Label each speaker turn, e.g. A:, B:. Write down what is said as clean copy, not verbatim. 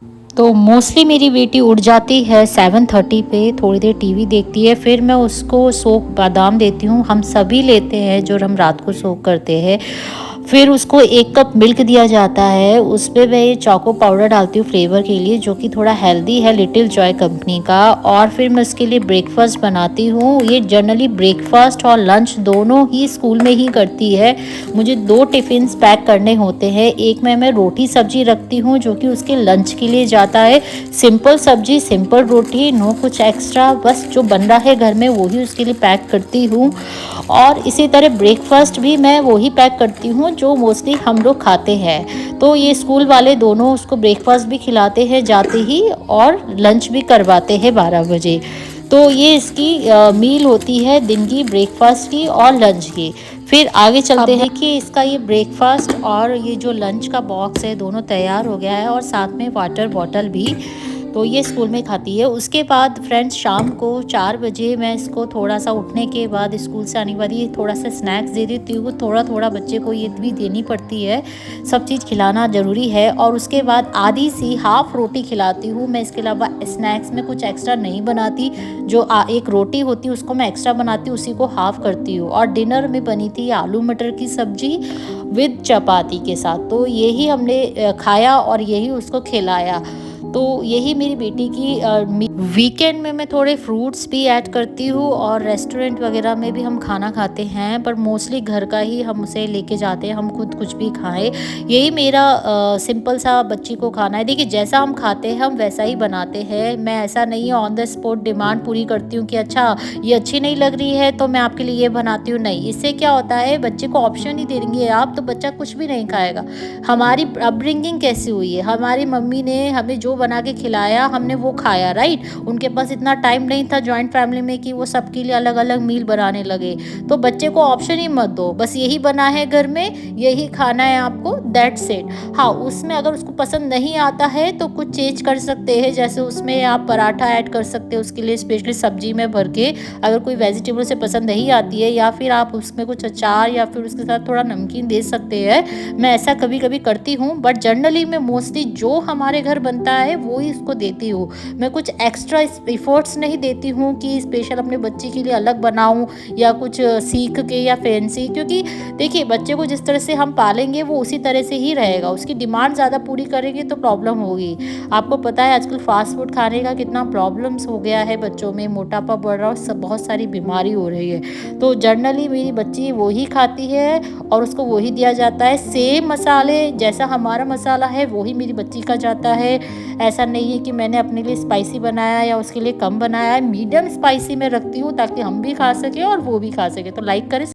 A: तो मोस्टली मेरी बेटी उठ जाती है 7:30 पे, थोड़ी देर टीवी देखती है, फिर मैं उसको सोक बादाम देती हूँ। हम सभी लेते हैं जो हम रात को सोक करते हैं। फिर उसको 1 कप मिल्क दिया जाता है, उसपे मैं ये चोको पाउडर डालती हूँ फ्लेवर के लिए, जो कि थोड़ा हेल्दी है, लिटिल जॉय कंपनी का। और फिर मैं उसके लिए ब्रेकफास्ट बनाती हूँ। ये जनरली ब्रेकफास्ट और लंच दोनों ही स्कूल में ही करती है। मुझे 2 टिफ़िन्स पैक करने होते हैं। एक में मैं रोटी सब्जी रखती हूँ जो कि उसके लंच के लिए जाता है। सिंपल सब्जी, सिंपल रोटी, नो कुछ एक्स्ट्रा, बस जो बन रहा है घर में वही उसके लिए पैक करती हूँ। और इसी तरह ब्रेकफास्ट भी मैं वही पैक करती हूँ जो मोस्टली हम लोग खाते हैं। तो ये स्कूल वाले दोनों उसको ब्रेकफास्ट भी खिलाते हैं जाते ही, और लंच भी करवाते हैं 12 बजे। तो ये इसकी मील होती है दिन की, ब्रेकफास्ट की और लंच की। फिर आगे चलते हैं कि इसका ये ब्रेकफास्ट और ये जो लंच का बॉक्स है दोनों तैयार हो गया है, और साथ में वाटर बॉटल भी। तो ये स्कूल में खाती है। उसके बाद फ्रेंड्स शाम को 4 बजे मैं इसको थोड़ा-सा उठने के बाद स्कूल से आने के बाद ये थोड़ा-सा स्नैक्स दे देती हूँ। थोड़ा-थोड़ा बच्चे को ये भी देनी पड़ती है, सब चीज़ खिलाना ज़रूरी है। और उसके बाद आधी सी हाफ़ रोटी खिलाती हूँ मैं, इसके अलावा स्नैक्स में कुछ एक्स्ट्रा नहीं बनाती। जो एक रोटी होती है उसको मैं एक्स्ट्रा बनाती हूँ, उसी को हाफ़ करती हूँ। और डिनर में बनी थी आलू मटर की सब्ज़ी विद चपाती के साथ। तो यही हमने खाया और यही उसको खिलाया। तो यही मेरी बेटी की वीकेंड में मैं थोड़े फ्रूट्स भी ऐड करती हूँ, और रेस्टोरेंट वगैरह में भी हम खाना खाते हैं, पर मोस्टली घर का ही हम उसे लेके जाते हैं, हम खुद कुछ भी खाएं। यही मेरा सिंपल सा बच्ची को खाना है। देखिए जैसा हम खाते हैं हम वैसा ही बनाते हैं। मैं ऐसा नहीं है ऑन द स्पॉट डिमांड पूरी करती हूँ कि अच्छा ये अच्छी नहीं लग रही है तो मैं आपके लिए ये बनाती हूँ, नहीं। इससे क्या होता है, बच्चे को ऑप्शन ही दे देंगे आप तो बच्चा कुछ भी नहीं खाएगा। हमारी अपब्रिंगिंग कैसी हुई है, हमारी मम्मी ने हमें जो बना के खिलाया हमने वो खाया, राइट। उनके पास इतना टाइम नहीं था जॉइंट फैमिली में कि वो सबके लिए अलग अलग मील बनाने लगे। तो बच्चे को ऑप्शन ही मत दो, बस यही बना है घर में, यही खाना है आपको, दैट्स इट। हाँ, उसमें अगर उसको पसंद नहीं आता है तो कुछ चेंज कर सकते हैं, जैसे उसमें आप पराठा ऐड कर सकते हैं उसके लिए स्पेशली सब्जी में भर के, अगर कोई वेजिटेबल से पसंद नहीं आती है, या फिर आप उसमें कुछ अचार या फिर उसके साथ थोड़ा नमकीन दे सकते हैं। मैं ऐसा कभी कभी करती हूँ, बट जनरली मैं मोस्टली जो हमारे घर बनता है वो ही उसको देती हूँ। मैं कुछ एक्स्ट्रा एफर्ट्स नहीं देती हूँ कि स्पेशल अपने बच्चे के लिए अलग बनाऊँ, या कुछ सीख के या फैंसी, क्योंकि देखिए बच्चे को जिस तरह से हम पालेंगे वो उसी तरह से ही रहेगा। उसकी डिमांड ज़्यादा पूरी करेंगे तो प्रॉब्लम होगी। आपको पता है आजकल फास्ट फूड खाने का कितना प्रॉब्लम्स हो गया है, बच्चों में मोटापा बढ़ रहा है, सब बहुत सारी बीमारी हो रही है। तो जनरली मेरी बच्ची वो ही खाती है और उसको वही दिया जाता है। सेम मसाले जैसा हमारा मसाला है वही मेरी बच्ची का जाता है। ऐसा नहीं है कि मैंने अपने लिए स्पाइसी बनाया या उसके लिए कम बनाया है, मीडियम स्पाइसी में रखती हूँ ताकि हम भी खा सकें और वो भी खा सके। तो लाइक करें।